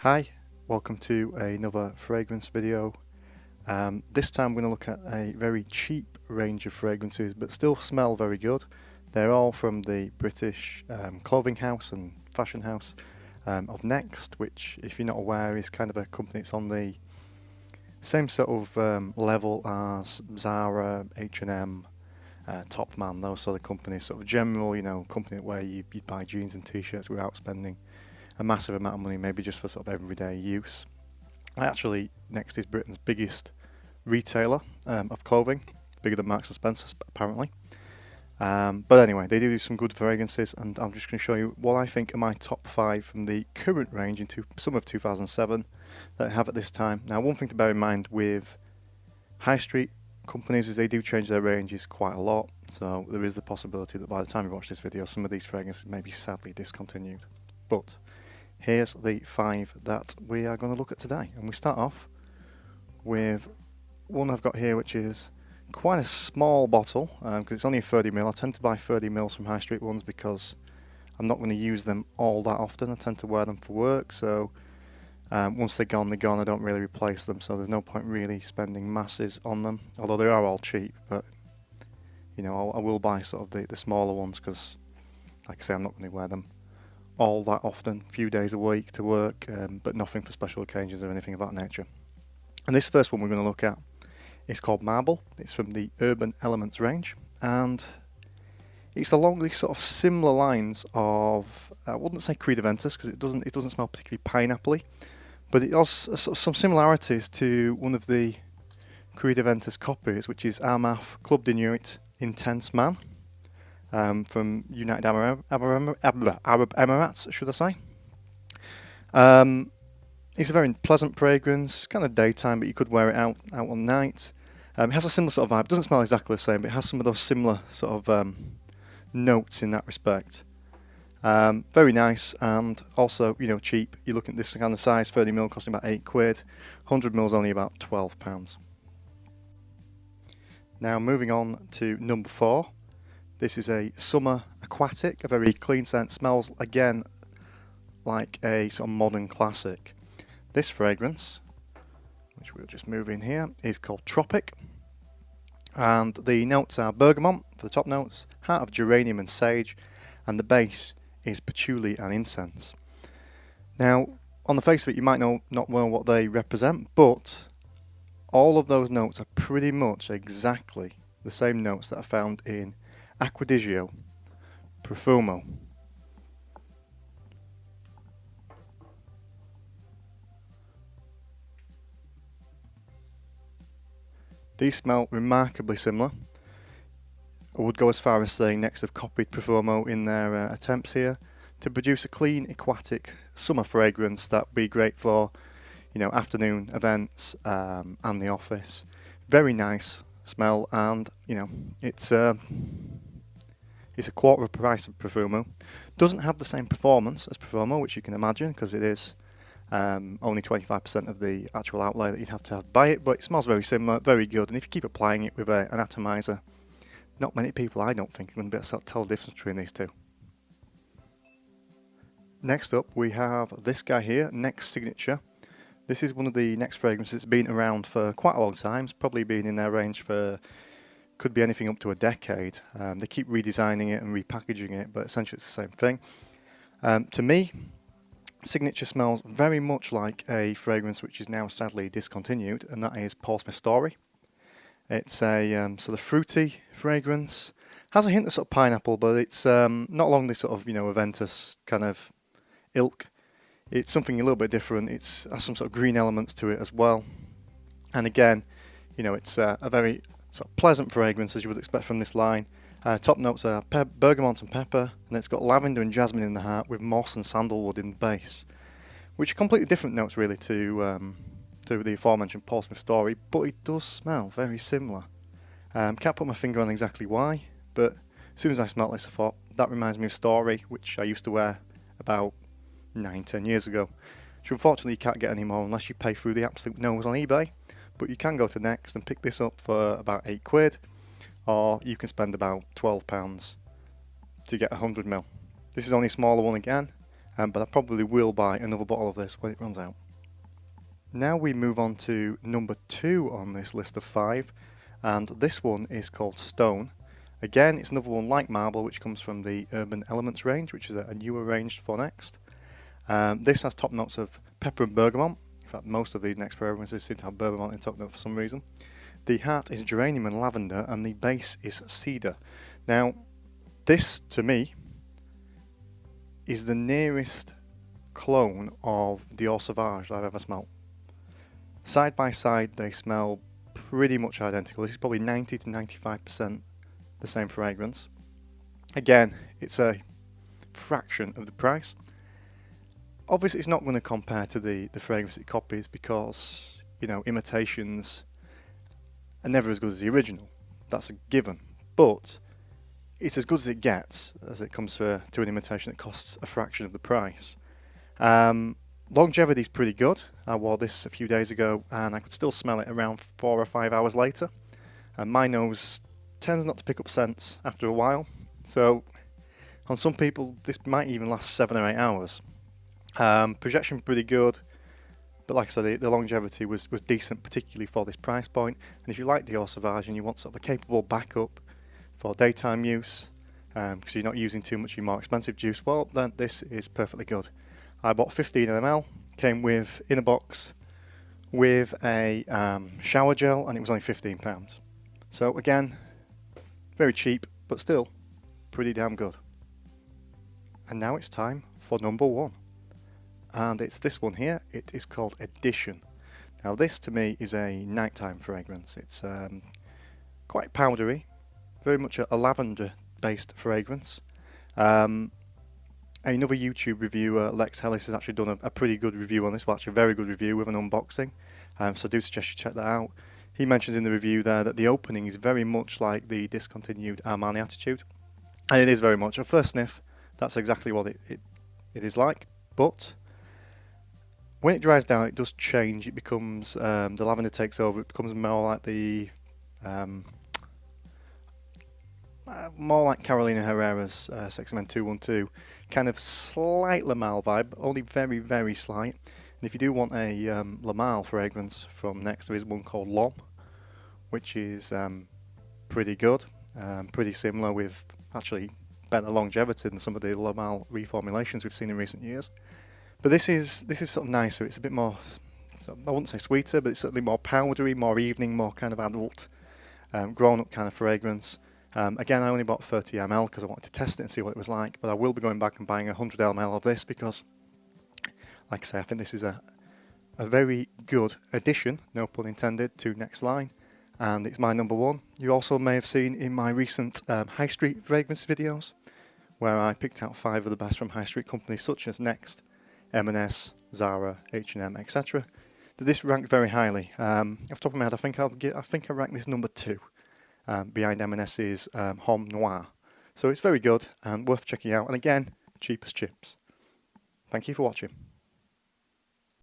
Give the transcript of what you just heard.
Hi, welcome to another fragrance video. This time we're going to look at a very cheap range of fragrances but still smell very good. They're all from the British clothing house and fashion house of Next, which, if you're not aware, is kind of a company that's on the same sort of level as Zara, H&M, Top Man, those sort of companies. Sort of general, company where you'd buy jeans and t-shirts without spending a massive amount of money, maybe just for sort of everyday use. Actually, Next is Britain's biggest retailer of clothing, bigger than Marks and Spencer's apparently. But anyway, they do some good fragrances, and I'm just going to show you what I think are my top 5 from the current range into summer of 2007 that I have at this time. Now, one thing to bear in mind with high street companies is they do change their ranges quite a lot, so there is the possibility that by the time you watch this video, some of these fragrances may be sadly discontinued. But here's the 5 that we are going to look at today, and we start off with one I've got here, which is quite a small bottle because it's only a 30ml. I tend to buy 30ml from high street ones because I'm not going to use them all that often. I tend to wear them for work, so once they're gone, I don't really replace them, so there's no point really spending masses on them, although they are all cheap. But I will buy sort of the smaller ones because, like I say, I'm not going to wear them all that often, a few days a week to work, but nothing for special occasions or anything of that nature. And this first one we're going to look at is called Marble. It's from the Urban Elements range, and it's along these sort of similar lines of, I wouldn't say Creed Aventus because it doesn't smell particularly pineapple-y, but it has sort of some similarities to one of the Creed Aventus copies, which is Armaf Club de Nuit Intense Man. From United Arab Emirates, should I say. It's a very pleasant fragrance, kind of daytime, but you could wear it out on night. It has a similar sort of vibe. It doesn't smell exactly the same, but it has some of those similar sort of notes in that respect. Very nice, and also, cheap. You look at this kind of size, 30ml costing about £8. 100ml only about £12. Now moving on to number 4. This is a Summer Aquatic, a very clean scent, smells again like a sort of modern classic. This fragrance, which we'll just move in here, is called Tropic, and the notes are bergamot for the top notes, heart of geranium and sage, and the base is patchouli and incense. Now, on the face of it, you might not know what they represent, but all of those notes are pretty much exactly the same notes that are found in Acquadigio Profumo. These smell remarkably similar. I would go as far as saying Next have copied Profumo in their attempts here to produce a clean, aquatic summer fragrance that would be great for, afternoon events and the office. Very nice smell, and it's a quarter of the price of Profumo. Doesn't have the same performance as Profumo, which you can imagine, because it is only 25% of the actual outlay that you'd have to buy it, but it smells very similar, very good, and if you keep applying it with an atomizer, not many people, I don't think, are going to be able to tell the difference between these two. Next up, we have this guy here, Next Signature. This is one of the Next fragrances that's been around for quite a long time. It's probably been in their range for, could be anything up to a decade. They keep redesigning it and repackaging it, but essentially it's the same thing. To me, Signature smells very much like a fragrance which is now sadly discontinued, and that is Paul Smith Story. It's a sort of fruity fragrance. Has a hint of sort of pineapple, but it's not along this sort of Aventus kind of ilk. It's something a little bit different. It has some sort of green elements to it as well. And again, it's a very sort of pleasant fragrance, as you would expect from this line. Top notes are bergamot and pepper, and it's got lavender and jasmine in the heart with moss and sandalwood in the base, which are completely different notes really to the aforementioned Paul Smith Story, but it does smell very similar. Can't put my finger on exactly why, but as soon as I smelled this I thought, that reminds me of Story, which I used to wear about 9-10 years ago, which unfortunately you can't get anymore unless you pay through the absolute nose on eBay, but you can go to Next and pick this up for about £8, or you can spend about £12 to get 100ml. This is only a smaller one again, but I probably will buy another bottle of this when it runs out. Now we move on to number 2 on this list of 5, and this one is called Stone. Again, it's another one like Marble, which comes from the Urban Elements range, which is a newer range for Next. This has top notes of pepper and bergamot. In fact, most of these Next fragrances seem to have bergamot in top note for some reason. The heart is geranium and lavender, and the base is cedar. Now, this, to me, is the nearest clone of Dior Sauvage I've ever smelt. Side by side, they smell pretty much identical. This is probably 90 to 95% the same fragrance. Again, it's a fraction of the price. Obviously, it's not going to compare to the fragrance it copies because, you know, imitations are never as good as the original. That's a given. But it's as good as it gets as it comes to an imitation that costs a fraction of the price. Longevity is pretty good. I wore this a few days ago and I could still smell it around 4 or 5 hours later. And my nose tends not to pick up scents after a while. So on some people this might even last 7 or 8 hours. Projection pretty good. But like I said, the longevity was decent, particularly for this price point. And if you like Dior Sauvage and you want sort of a capable backup for daytime use, because you're not using too much of your more expensive juice, well, then this is perfectly good. I bought 15 ml, came with in a box with a shower gel, and it was only £15. So again, very cheap, but still pretty damn good. And now it's time for number 1. And it's this one here. It is called Edition. Now this to me is a nighttime fragrance. It's quite powdery, very much a lavender based fragrance. Another YouTube reviewer, Lex Hellis, has actually done a pretty good review on this, well actually a very good review with an unboxing, so I do suggest you check that out. He mentions in the review there that the opening is very much like the discontinued Armani Attitude, and it is very much. At first sniff, that's exactly what it is like, but when it dries down it does change. It becomes, the lavender takes over, it becomes more like the more like Carolina Herrera's Sexy Men 212, kind of slight Le Male vibe, but only very, very slight. And if you do want a Le Male fragrance from Next, there is one called L'Homme, which is pretty good, pretty similar with actually better longevity than some of the Le Male reformulations we've seen in recent years. But this is sort of nicer. It's a bit more, I wouldn't say sweeter, but it's certainly more powdery, more evening, more kind of adult, grown-up kind of fragrance. Again, I only bought 30 ml because I wanted to test it and see what it was like, but I will be going back and buying 100 ml of this because, like I say, I think this is a very good addition, no pun intended, to Next line, and it's my number 1. You also may have seen in my recent High Street fragrance videos, where I picked out 5 of the best from High Street companies such as Next, M&S, Zara, H&M, etc. That this ranked very highly. Off the top of my head, I think I ranked this number 2. Behind M&S's Homme Noir. So it's very good and worth checking out, and again, cheap as chips. Thank you for watching.